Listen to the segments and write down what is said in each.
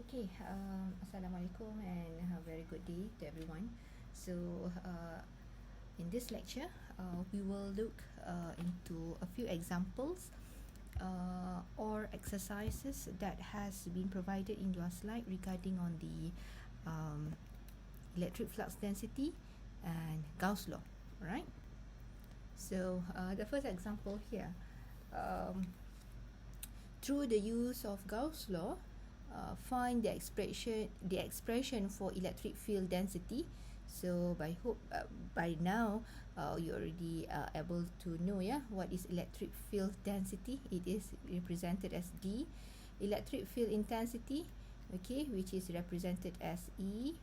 Okay, Assalamualaikum and a very good day to everyone. So, in this lecture, we will look into a few examples or exercises that has been provided in your slide regarding on the electric flux density and Gauss law, right? So, the first example here, through the use of Gauss law, find the expression for electric field density. So by now you already able to know what is electric field density. It is represented as D. Electric field intensity, okay, which is represented as E.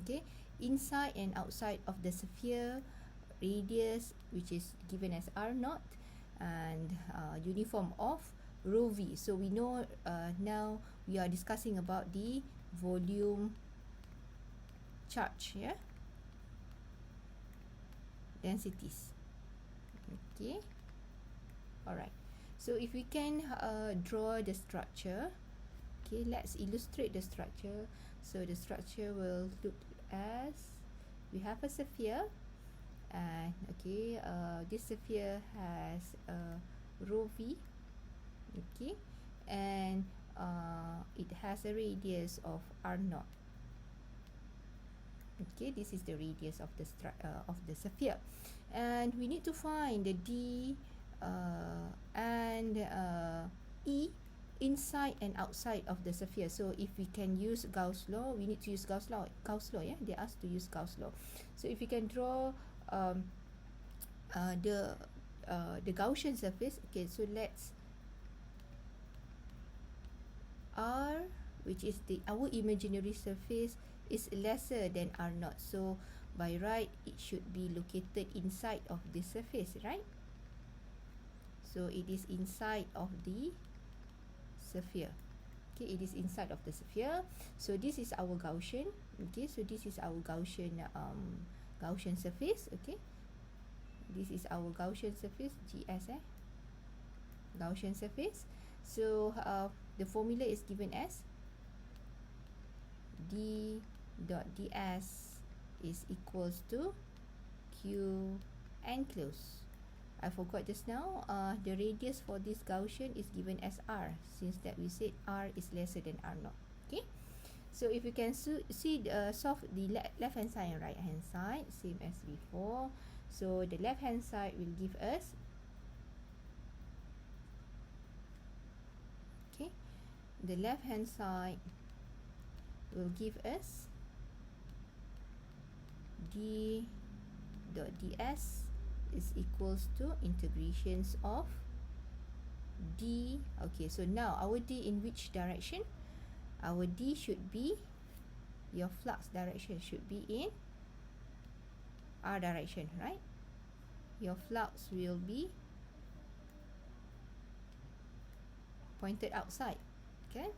Okay, inside and outside of the sphere, radius, which is given as R naught, and uniform of rho v. So we know now we are discussing about the volume charge, densities. Okay, alright, so if we can draw the structure, okay, let's illustrate the structure. So the structure will look as, we have a sphere, and okay, this sphere has rho v, okay, and it has a radius of r naught. Okay, this is the radius of the sphere, and we need to find the D and E inside and outside of the sphere. So if we can use Gauss law, we need to use Gauss law. They asked to use Gauss law. So if we can draw the Gaussian surface, okay, so let's R, which is our imaginary surface, is lesser than R naught. So by right, it should be located inside of the surface, right? So it is inside of the sphere. Okay, it is inside of the sphere. So this is our Gaussian. Okay, so this is our Gaussian surface. Okay, this is our Gaussian surface, GS, Gaussian surface. So the formula is given as D dot ds is equals to Q enclosed. I forgot just now, the radius for this Gaussian is given as R, since that we said R is lesser than R naught. Okay, so if you can see solve the left hand side and right hand side, same as before. So the left hand side will give us, okay, the left hand side will give us D dot ds is equals to integrations of D. Okay, so now our D in which direction? Our D should be, your flux direction should be in R direction, right? Your flux will be pointed outside, okay?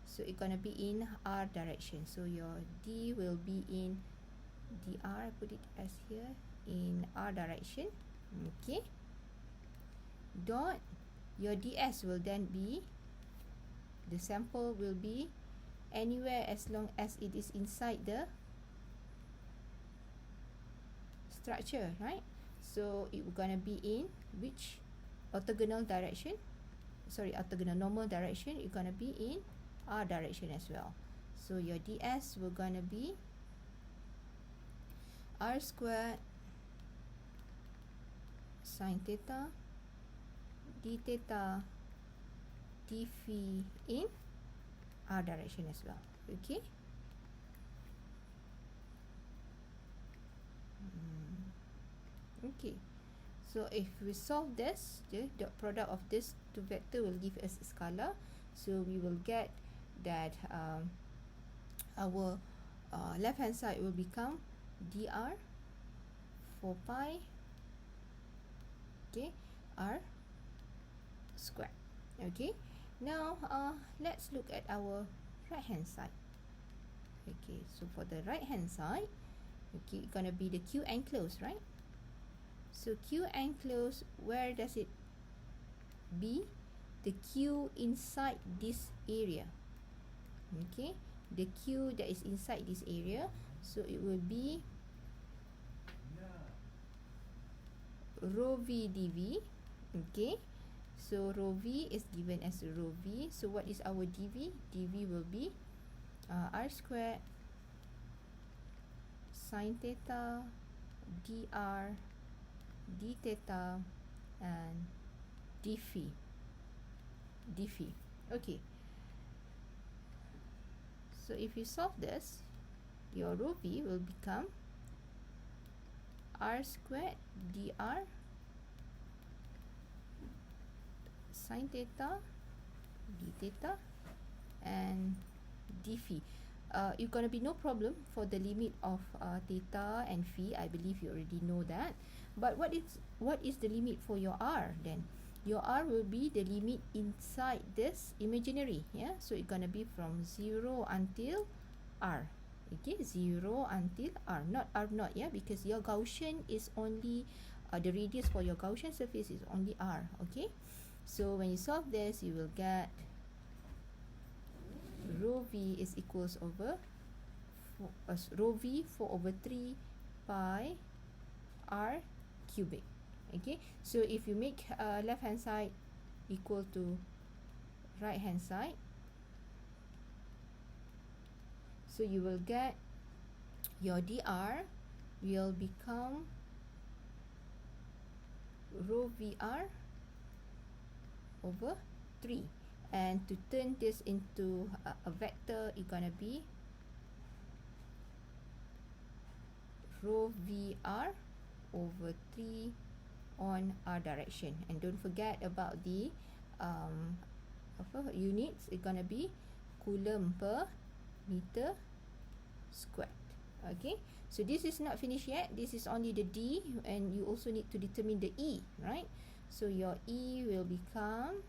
So it's gonna be in R direction. So your D will be in dr, I put it as here, in R direction. Okay, dot, your ds will then be, the sample will be anywhere as long as it is inside the structure, right? So it will gonna be in which orthogonal direction? Sorry, orthogonal normal direction. It's gonna be in R direction as well. So your ds will gonna be R squared sine theta d theta d phi in R direction as well. Okay, okay, so if we solve this, the dot product of this two vector will give us a scalar. So we will get that our left hand side will become dr 4 pi, okay, R squared. Okay, now let's look at our right hand side. Okay, so for the right hand side, okay, it's gonna be the Q enclosed, right? So Q enclosed, where does it be? The Q inside this area. Okay, the Q that is inside this area, so it will be rho V dV. Okay, so rho V is given as rho V. So what is our dV? dV will be r squared sine theta dr d theta and d phi. Okay, so if you solve this, your rho V will become r squared dr sine theta d theta and d phi. It's gonna be no problem for the limit of theta and phi. I believe you already know that. But what is the limit for your r then? Your r will be the limit inside this imaginary. Yeah, so it's gonna be from 0 until r. Okay, 0 until r, not r naught. Yeah, because your Gaussian is only the radius for your Gaussian surface is only r. Okay, so when you solve this, you will get rho V is equals over rho V 4 over 3 pi r cubic. Okay, so if you make left hand side equal to right hand side, so you will get your dr will become rho VR over 3. And to turn this into a vector, it's gonna be rho VR over 3 on r direction. And don't forget about the units. It's gonna be coulomb per meter squared. Okay, so this is not finished yet. This is only the D, and you also need to determine the E, right? So your E will become,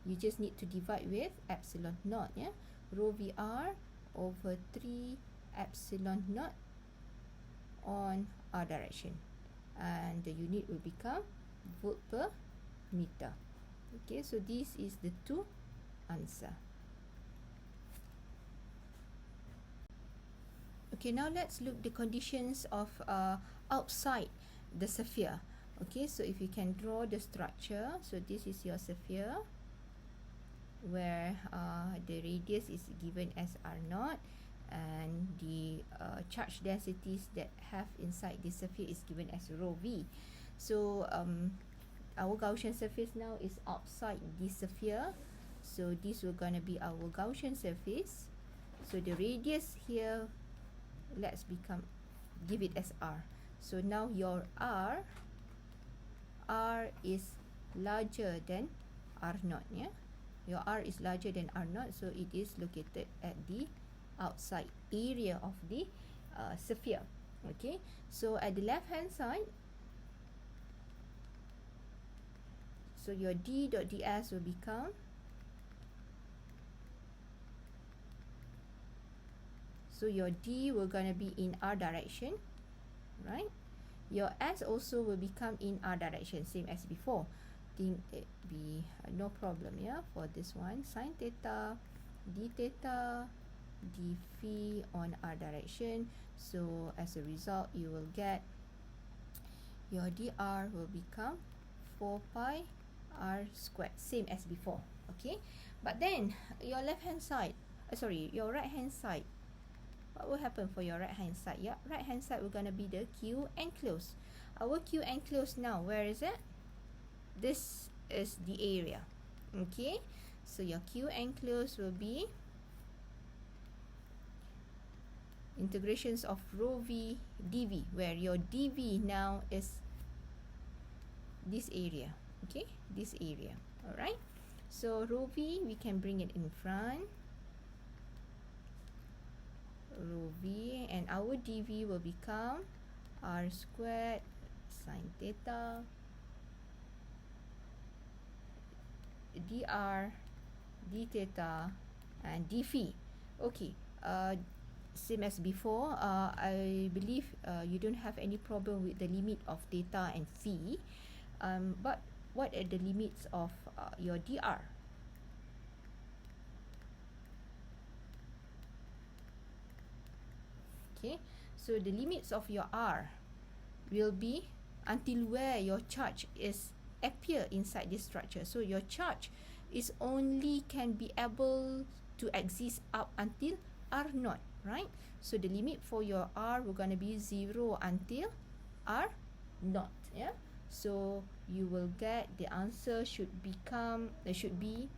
you just need to divide with epsilon naught, yeah, rho VR over 3 epsilon naught on r direction, and the unit will become volt per meter. Okay, so this is the two answer. Okay, now let's look the conditions of outside the sphere. Okay, so if you can draw the structure, so this is your sphere where the radius is given as r naught, and the charge densities that have inside the sphere is given as rho V. So our Gaussian surface now is outside this sphere, so this will gonna be our Gaussian surface. So the radius here, let's give it as r. So now your r is larger than r naught, yeah, your r is larger than r naught, so it is located at the outside area of the sphere. Okay, so at the left hand side, so your d dot ds will become, so your D will gonna be in r direction, right? Your S also will become in r direction, same as before. Think it be no problem, yeah, for this one. Sine theta, d theta, d phi on r direction. So as a result, you will get your dr will become 4 pi r squared, same as before. Okay, but then your left hand side, your right hand side, what will happen for your right hand side? Yeah, right hand side will gonna be the Q enclosed. Our Q enclosed now, where is it? This is the area. Okay, so your Q enclosed will be integrations of rho V dV, where your dV now is this area. Okay, this area. Alright, so rho V, we can bring it in front, rho V, and our dV will become r squared sine theta dr d theta and d phi. Okay, same as before. I believe you don't have any problem with the limit of theta and phi, but what are the limits of your dr? Okay, so the limits of your R will be until where your charge is appear inside this structure. So your charge is only can be able to exist up until R naught, right? So the limit for your R will gonna be 0 until R naught, yeah. So you will get the answer should become should be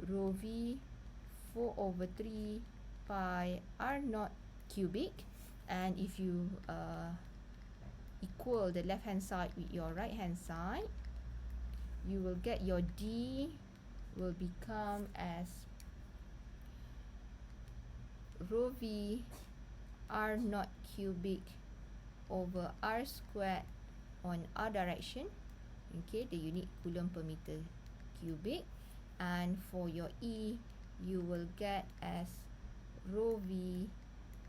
rho v 4 over 3 pi R naught cubic, and if you equal the left hand side with your right hand side, you will get your D will become as rho v R naught cubic over R squared on R direction, okay, the unit coulomb per meter cubic. And for your E, you will get as rho v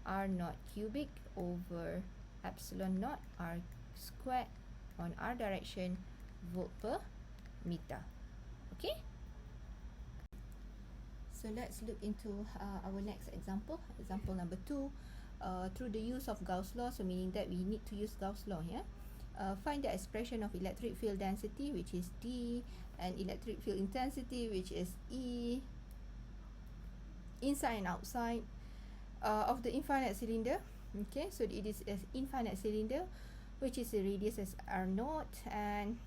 R naught cubic over epsilon naught R squared on R direction volt per meter. Okay, so let's look into our next example, example number 2. Through the use of Gauss law, so meaning that we need to use Gauss law here. Find the expression of electric field density, which is D, and electric field intensity, which is E, inside and outside of the infinite cylinder. Okay, so it is an infinite cylinder, which is a radius as R naught and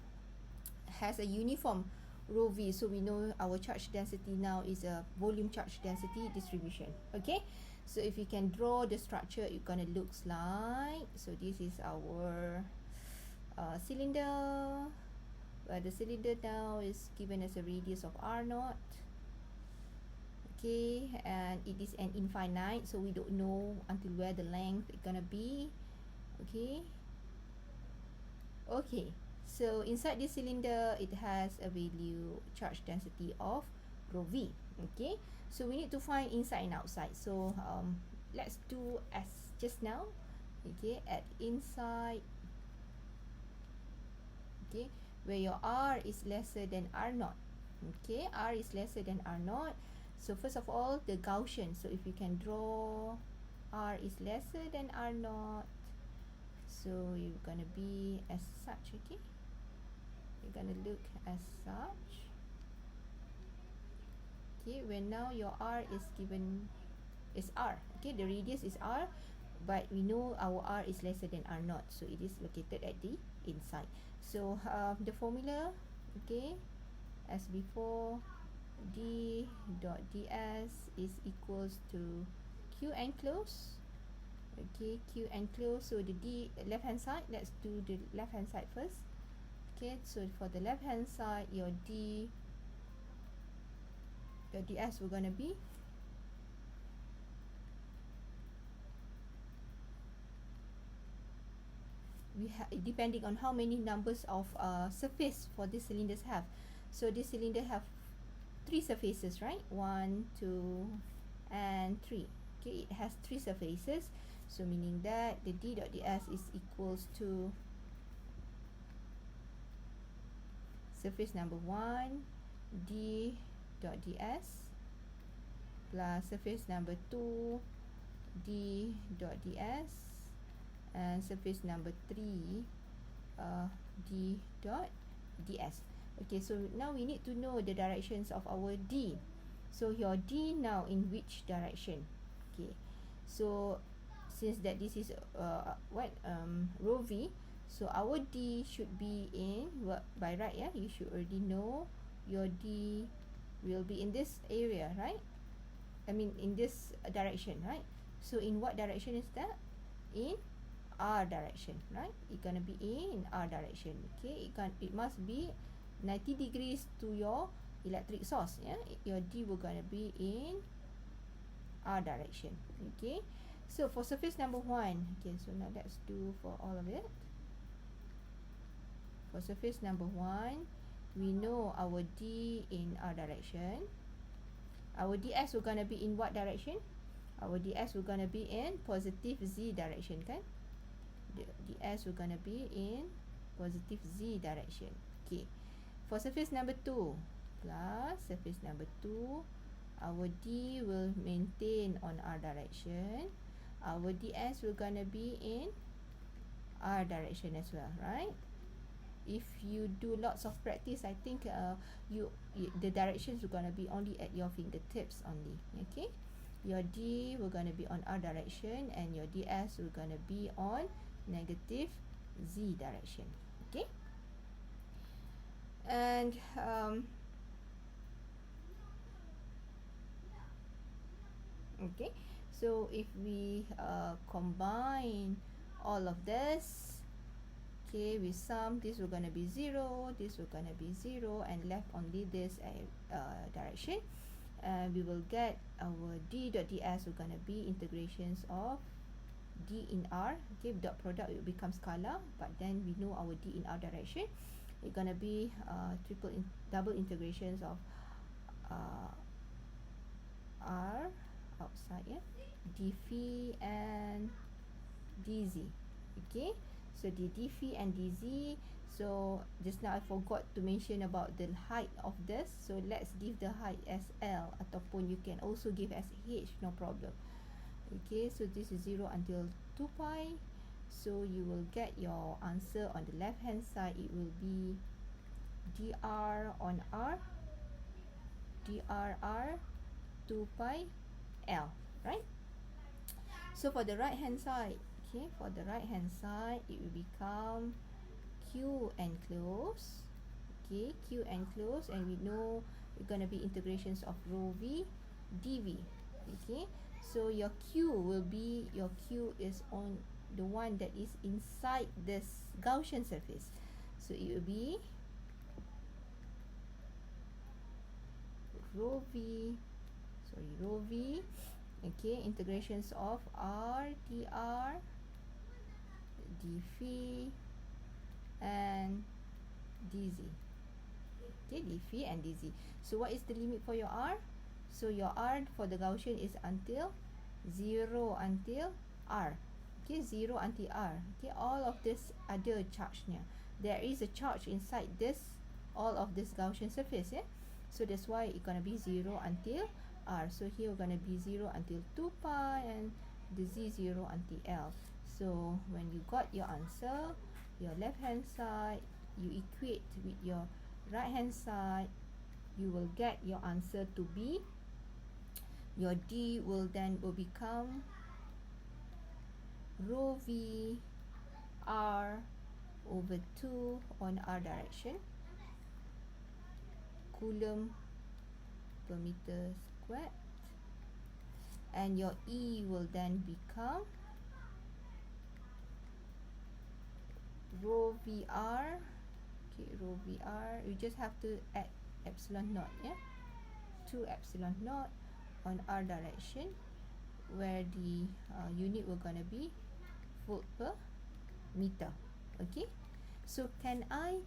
has a uniform rho v. So we know our charge density now is a volume charge density distribution. Okay, so if you can draw the structure, it's gonna looks like, so this is our cylinder, where the cylinder now is given as a radius of R naught. Okay, and it is an infinite, so we don't know until where the length is gonna be. Okay, okay, so inside this cylinder it has a value charge density of rho v. Okay, so we need to find inside and outside. So let's do as just now. Okay, at inside, okay, where your R is lesser than R naught. Okay, R is lesser than R naught. So first of all, the Gaussian. So if you can draw R is lesser than R naught, so you're gonna be as such. Okay, you're gonna look as such. Okay, when now your R is given is R. Okay, the radius is R, but we know our R is lesser than R naught, so it is located at the inside. So the formula, okay, as before, d dot ds is equals to q enclosed. Okay, q enclosed. So the d left hand side, let's do the left hand side first. Okay, so for the left hand side, your d dot ds we're gonna be depending on how many numbers of surface for these cylinders have. So this cylinder have 3 surfaces, right? 1, 2, and 3. Okay, it has 3 surfaces, so meaning that the d dot ds is equals to surface number 1 d dot ds plus surface number 2 d dot ds and surface number 3 d dot ds. Okay, so now we need to know the directions of our D. So your D now in which direction? Okay, so since that this is rho v, so our D should be in by right, yeah, you should already know your D will be in this area, right? I mean in this direction, right? So in what direction is that? In R direction, right? It's gonna be in R direction. Okay, it must be 90 degrees to your electric source. Yeah, your D will gonna be in R direction. Okay, so for surface number 1, okay, so now let's do for all of it. For surface number 1, we know our D in R direction. Our ds will gonna be in what direction? Our ds will gonna be in positive z direction, kan? The ds will gonna be in positive z direction. Okay, for surface number 2 plus surface number 2, our D will maintain on R direction. our ds will gonna be in r direction as well, right? If you do lots of practice, I think the directions are gonna be only at your fingertips only. Okay, your d will gonna be on r direction and your ds will gonna be on negative z direction. Okay, and okay, so if we combine all of this, okay, with sum, this will gonna be 0, this will gonna be 0, and left only this direction, and we will get our d dot ds will gonna be integrations of d in r. Okay, dot product will become scalar, but then we know our d in r direction. It's gonna be double integrations of r outside, yeah, d phi and dz. Okay, so the d phi and dz. So just now I forgot to mention about the height of this, so let's give the height as l, ataupun you can also give as h, no problem. Okay, so this is 0 until 2 pi. So you will get your answer on the left hand side. It will be dr on r, drr 2 pi l, right? So for the right hand side, okay, for the right hand side, it will become q enclosed. Okay, q enclosed, and we know we're gonna be integrations of rho v dv. Okay, so your q is on the one that is inside this Gaussian surface. So it will be rho v, okay, integrations of r dr d phi and dz. Okay, d phi and dz. So what is the limit for your r? So your r for the Gaussian is until 0 until r. Okay, 0 until r. Okay, all of this ada charge-nya. There is a charge inside this, all of this Gaussian surface, yeah? So that's why it's gonna be 0 until r. So here we're gonna be 0 until 2 pi and the z 0 until l. So when you got your answer, your left hand side, you equate with your right hand side, you will get your answer to be, your d will become rho v r over 2 on r direction, coulomb per meter squared, and your E will then become rho VR. Okay, rho VR, you just have to add epsilon naught, yeah, 2 epsilon naught on r direction, where the unit will gonna be volt per meter. Okay, so can I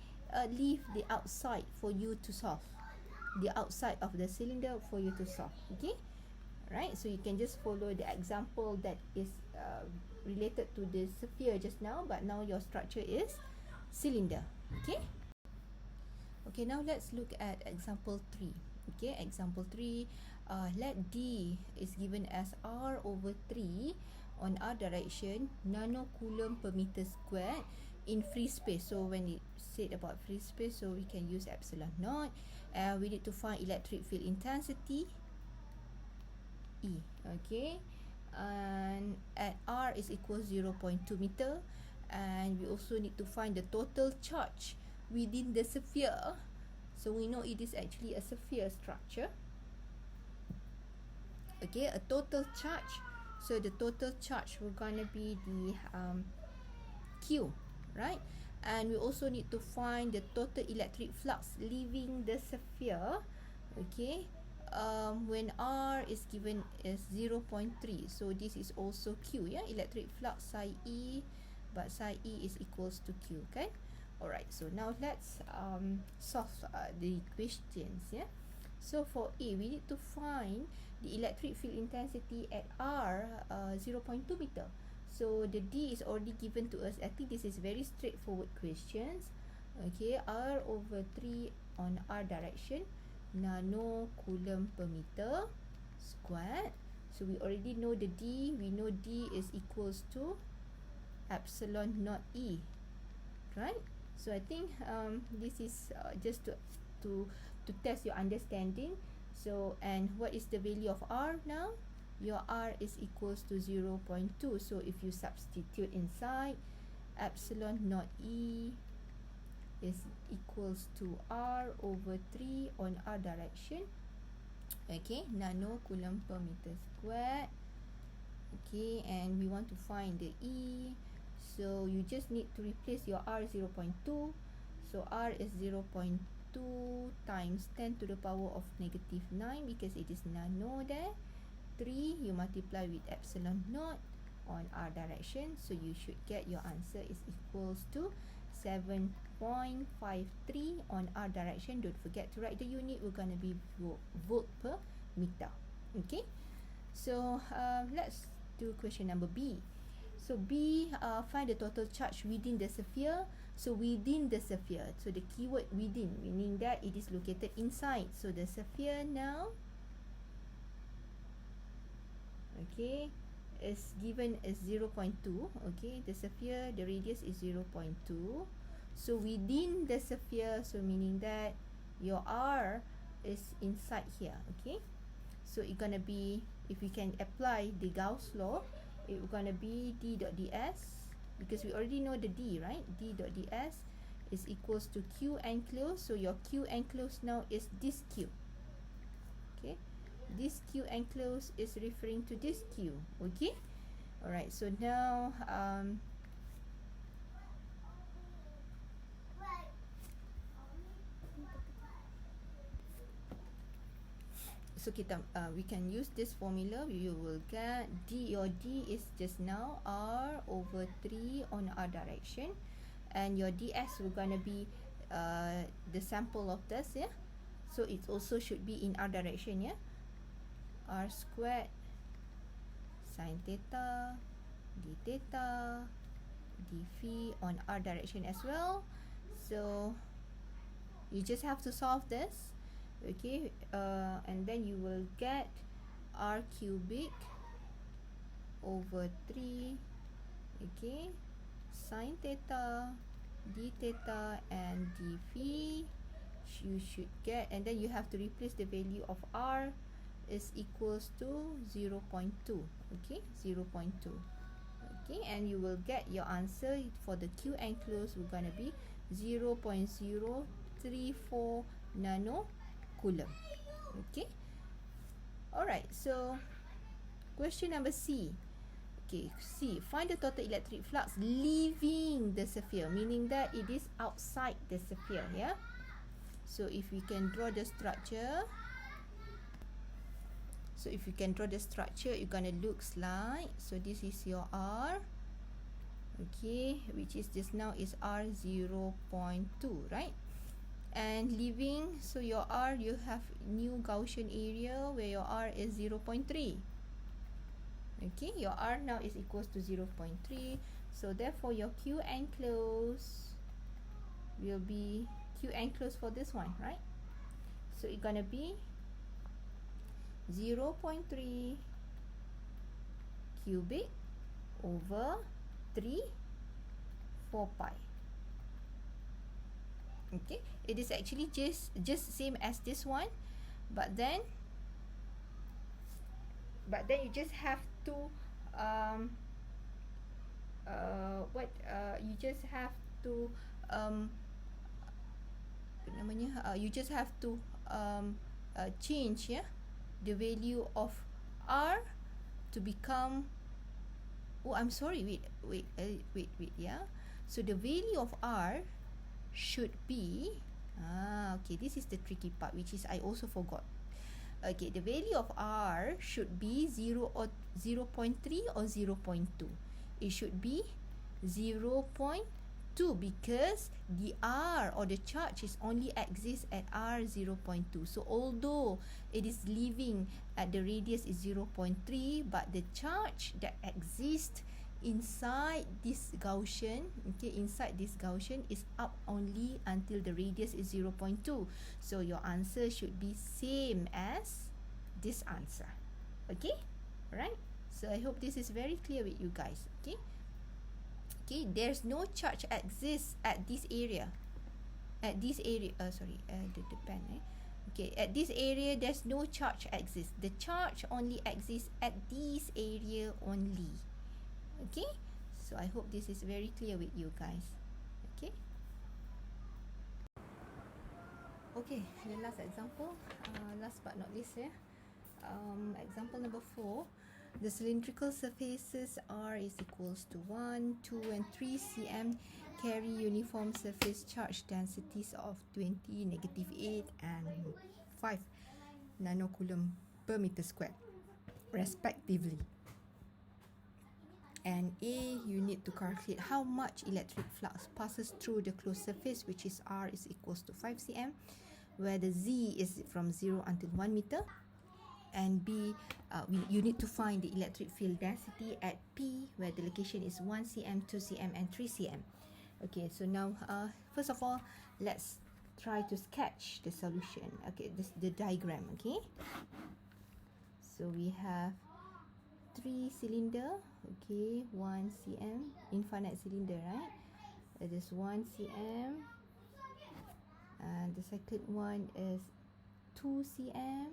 leave the outside for you to solve, the outside of the cylinder for you to solve? Okay, right, so you can just follow the example that is related to the sphere just now, but now your structure is cylinder. Okay, okay, now let's look at example 3. Okay, example 3, let d is given as r over 3 on r direction, nanocoulomb per meter squared in free space. So when it said about free space, so we can use epsilon naught. We need to find electric field intensity E. Okay, and at r is equals 0.2 meter, and we also need to find the total charge within the sphere. So we know it is actually a sphere structure. Okay, a total charge. So the total charge will gonna be the Q, right? And we also need to find the total electric flux leaving the sphere. Okay, when R is given as 0.3, so this is also Q, yeah, electric flux psi E, but psi E is equals to Q. Okay, alright, so now let's solve the questions, yeah. So for A, we need to find the electric field intensity at R 0.2 meter. So the D is already given to us. I think this is very straightforward questions. Okay, R over 3 on R direction, nano coulomb per meter squared. So we already know the D. We know D is equals to epsilon naught E, right? So I think this is just to test your understanding. So, and what is the value of R now? Your R is equals to 0.2. So if you substitute inside, epsilon naught E is equals to R over 3 on R direction. Okay, nano coulomb per meter squared. Okay, and we want to find the E. So you just need to replace your R 0.2. So R is 0.2 times 10 to the power of negative 9 because it is nano there. 3 you multiply with epsilon naught on R direction. So you should get your answer is equals to 7.53 on R direction. Don't forget to write the unit. We're going to be volt per meter. Okay, so let's do question number B. So B, find the total charge within the sphere. So within the sphere, so the keyword within, meaning that it is located inside. So the sphere now, okay, is given as 0.2. Okay, the sphere, the radius is 0.2. So within the sphere, so meaning that your R is inside here. Okay, so it's gonna be, if we can apply the Gauss law, it's gonna be d dot ds, because we already know the d, right? D dot ds is equals to q enclosed. So your q enclosed now is this q. Okay, this q enclosed is referring to this q. Okay, all right. So now so kita we can use this formula. You will get d, your d is just now R over 3 on R direction, and your ds will gonna be the sample of this, yeah. So it also should be in R direction, yeah. R squared sin theta d theta d phi on R direction as well. So you just have to solve this. Okay, and then you will get R cubic over 3, okay, sin theta d theta and d phi. You should get, and then you have to replace the value of R is equals to 0.2. Okay, 0.2. Okay, and you will get your answer for the Q enclosed. We're gonna be 0.034 nano coulomb. Okay, alright, so question number C. Okay, C, find the total electric flux leaving the sphere, meaning that it is outside the sphere, yeah. So if we can draw the structure, it's gonna looks like, so this is your R, okay, which is just now is R 0.2, right? And leaving, so your R, you have new Gaussian area where your R is 0.3. Okay, your R now is equals to 0.3. So therefore your Q enclosed will be Q enclosed for this one, right? So it's gonna be 0.3 cubic over 3 4 pi. Okay, it is actually just same as this one, but then you just have to you just have to you just have to change, yeah, the value of R to become, oh, I'm sorry, wait, yeah. So the value of R should be, okay, this is the tricky part, which is I also forgot. Okay, the value of R should be 0 or 0.3 or 0.2. It should be 0.2 because the R or the charge is only exists at R 0.2. So although it is leaving at the radius is 0.3, but the charge that exists inside this Gaussian, okay, inside this Gaussian is up only until the radius is 0.2. So your answer should be same as this answer. Okay, Alright, so I hope this is very clear with you guys. Okay, okay, there's no charge exists at this area. At this area, the pen, okay, at this area there's no charge exists. The charge only exists at this area only. Okay, so I hope this is very clear with you guys. Okay, okay, the last example, last but not least, example number 4. The cylindrical surfaces R is equals to 1, 2 and 3 cm carry uniform surface charge densities of 20, -8 and 5 nanocoulomb per meter squared respectively. And A, you need to calculate how much electric flux passes through the closed surface, which is R is equals to 5 cm, where the Z is from 0 until 1 meter. And B, you need to find the electric field density at P, where the location is 1 cm, 2 cm and 3 cm. Okay, so now first of all, let's try to sketch the solution. Okay, this the diagram. Okay, so we have 3 cylinder. Okay, 1 cm, infinite cylinder, right? It is 1 cm, and the second one is 2 cm,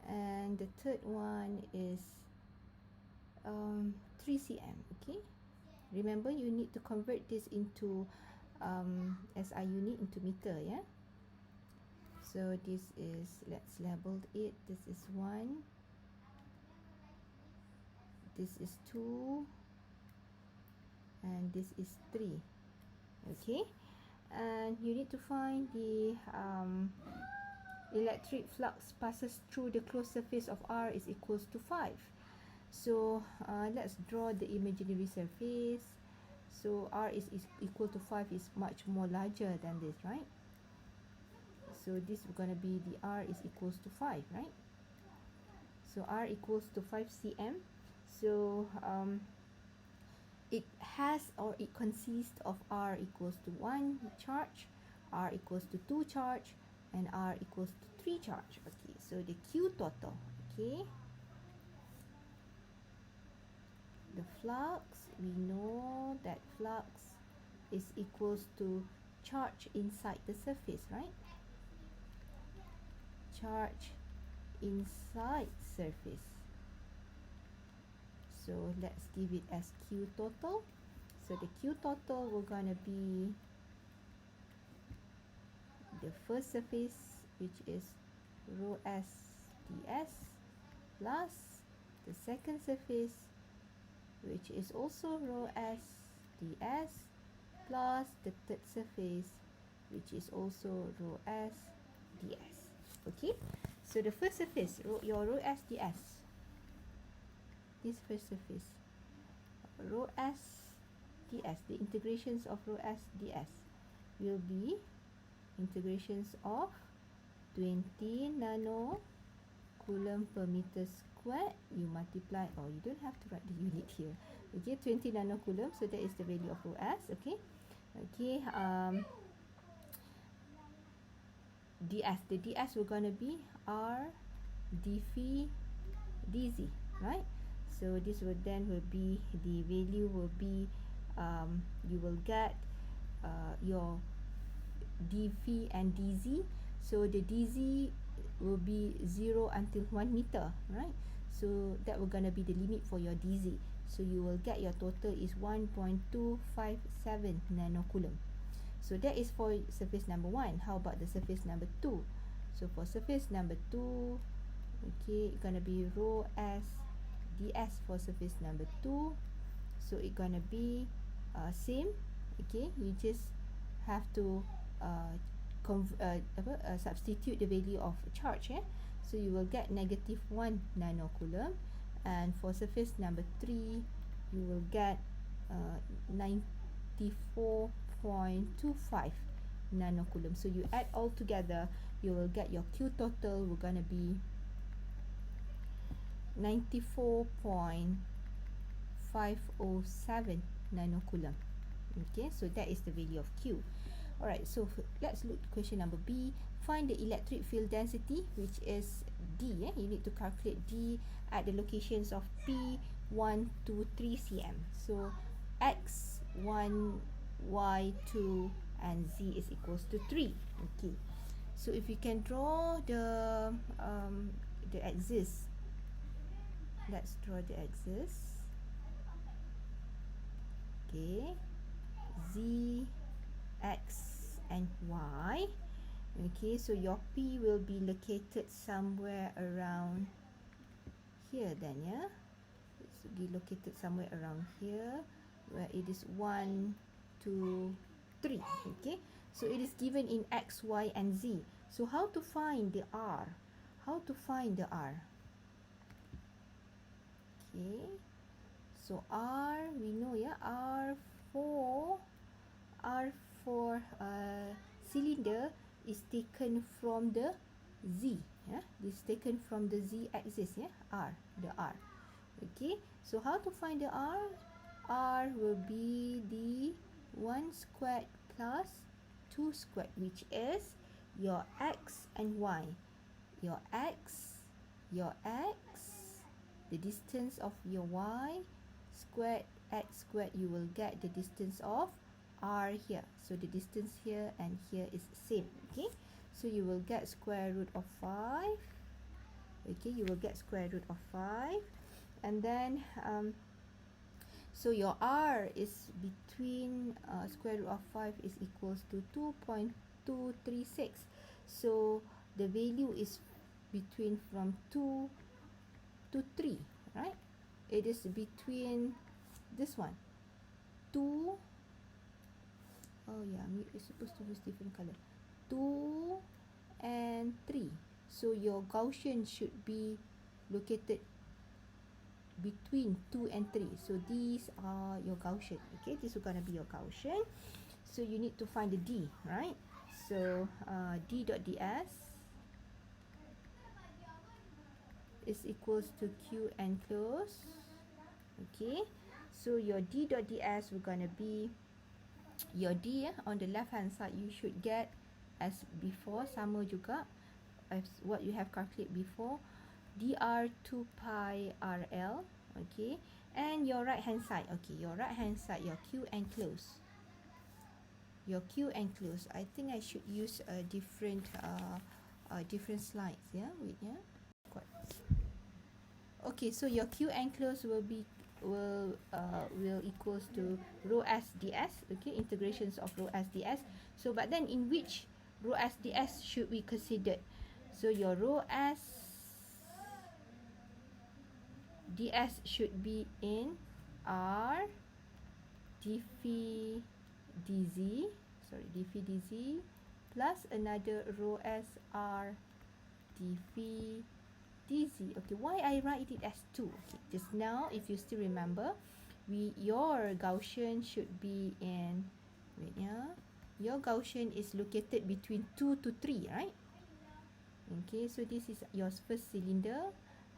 and the third one is 3 cm. Okay, remember you need to convert this into SI unit into meter. Yeah, so this is, let's label it, this is 1, this is 2, and this is 3. Okay, and you need to find the electric flux passes through the closed surface of R is equals to 5. So let's draw the imaginary surface. So R is equal to 5 is much more larger than this, right? So this is going to be the R is equals to 5, right? So R equals to 5 cm. So it has, or it consists of R equals to 1 charge, R equals to 2 charge, and R equals to 3 charge. Okay, so the Q total, okay, the flux, we know that flux is equals to charge inside the surface, right? Charge inside surface. So let's give it as Q total. So the Q total will gonna be the first surface, which is rho S ds, plus the second surface, which is also rho S ds, plus the third surface, which is also rho S ds. Okay, so the first surface, your rho S ds, this first surface, rho S ds, the integrations of rho S ds will be integrations of 20 nanocoulomb per meter squared. You multiply, or you don't have to write the unit here. Okay, 20 nanocoulomb, so that is the value of rho S. Okay, okay, ds, the ds will gonna be R d phi dz, right? So this will then will be, the value will be, you will get your d phi and dz. So the dz will be 0 until 1 meter, right? So that will gonna be the limit for your dz. So you will get your total is 1.257 nanocoulomb. So that is for surface number 1. How about the surface number 2? So for surface number 2, okay, it's gonna be rho S ds for surface number 2. So it's gonna be same. Okay, you just have to substitute the value of charge. So you will get -1 nanocoulomb, and for surface number 3 you will get 94.25 nanocoulomb. So you add all together, you will get your Q total will gonna be 94.507 nanocoulomb. Okay, so that is the value of Q. Alright, so let's look at question number B. find the electric field density, which is D. You need to calculate D at the locations of P 1, 2, 3 cm. So X 1, Y 2, and Z is equals to 3. Okay. So if you can draw the axis, let's draw the axis. Okay, Z, X, and Y. Okay, so your P will be located somewhere around here then, yeah? It's be located somewhere around here, where it is 1, 2, 3. Okay, so it is given in X, Y, and Z. So how to find the R? How to find the R? Okay, so R, we know, yeah, R for cylinder is taken from the Z. Yeah, this is taken from the Z axis. Yeah, the R. Okay, so how to find the R? R will be the 1 squared plus 2 squared, which is your X and Y. Your X, the distance of your Y squared, X squared, you will get the distance of R here. So the distance here and here is same. Okay, so you will get square root of 5. Okay, you will get square root of 5, and then so your R is between square root of 5 is equals to 2.236. So the value is between from 2 to 3, right? It is between this one, 2. Oh yeah, it's supposed to use different color. 2 and 3. So your Gaussian should be located between 2 and 3. So these are your Gaussian. Okay, this is going to be your Gaussian. So you need to find the D, right? So D dot ds is equals to Q enclosed. Okay, so your D dot ds we're going to be your D on the left hand side. You should get as before, sama juga as what you have calculated before, dr 2 pi rl. Okay, and your right hand side, okay, your right hand side, your Q enclosed. I think I should use a different slides. Yeah, wait, yeah. Okay, so your Q enclosed will equals to rho s ds. Okay, integrations of rho s ds. So but then in which rho s ds should we consider? So your rho s ds should be in r d phi dz, plus another rho s r d phi dz. Okay, why I write it as 2? Okay, just now, if you still remember, your Gaussian should be in, wait, yeah, your Gaussian is located between 2 to 3, right? Okay, so this is your first cylinder,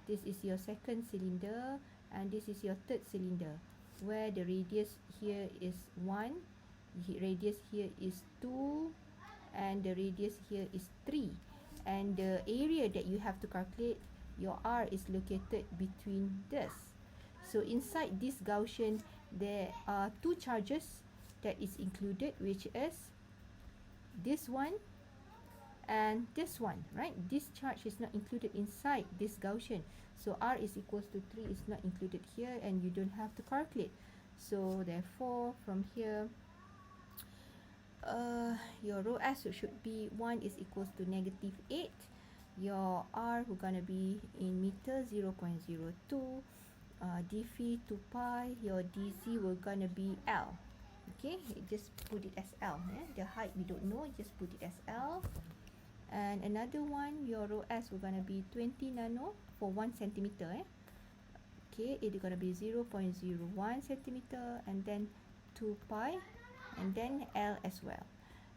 this is your second cylinder, and this is your third cylinder, where the radius here is 1, radius here is 2, and the radius here is 3, and the area that you have to calculate, your R is located between this. So inside this Gaussian, there are 2 charges that is included, which is this one and this one, right? This charge is not included inside this Gaussian. So R is equals to 3 is not included here, and you don't have to calculate. So therefore, from here, your rho s should be 1 is equals to -8. Your R we're gonna be in meter, 0.02. D phi 2 pi. Your dz we're gonna be L. Okay, just put it as L. The height we don't know, just put it as L. And another one, your rho s we're gonna be 20 nano for 1 centimeter. Okay, it's gonna be 0.01 centimeter, and then 2 pi, and then L as well.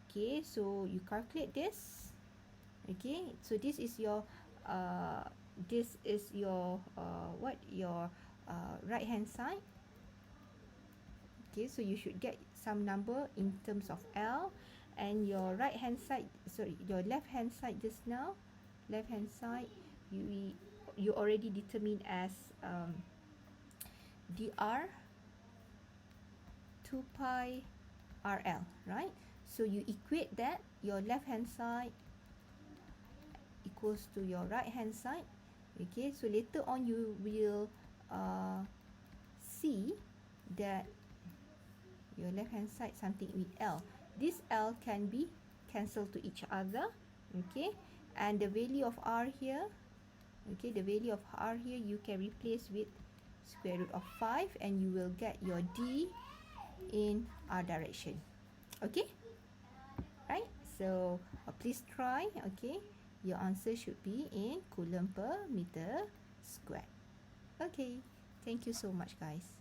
Okay, so you calculate this. Okay, so this is your right hand side. Okay, so you should get some number in terms of L, and your right hand side, sorry, your left hand side just now, left hand side, you already determined as dr 2 pi rl, right? So you equate that, your left hand side equals to your right hand side. Okay, so later on you will see that your left hand side something with L. This L can be cancelled to each other. Okay, and the value of R here, okay, the value of R here you can replace with square root of 5 and you will get your D in R direction. Okay, right? So please try. Okay, your answer should be in coulomb per meter squared. Okay, thank you so much, guys.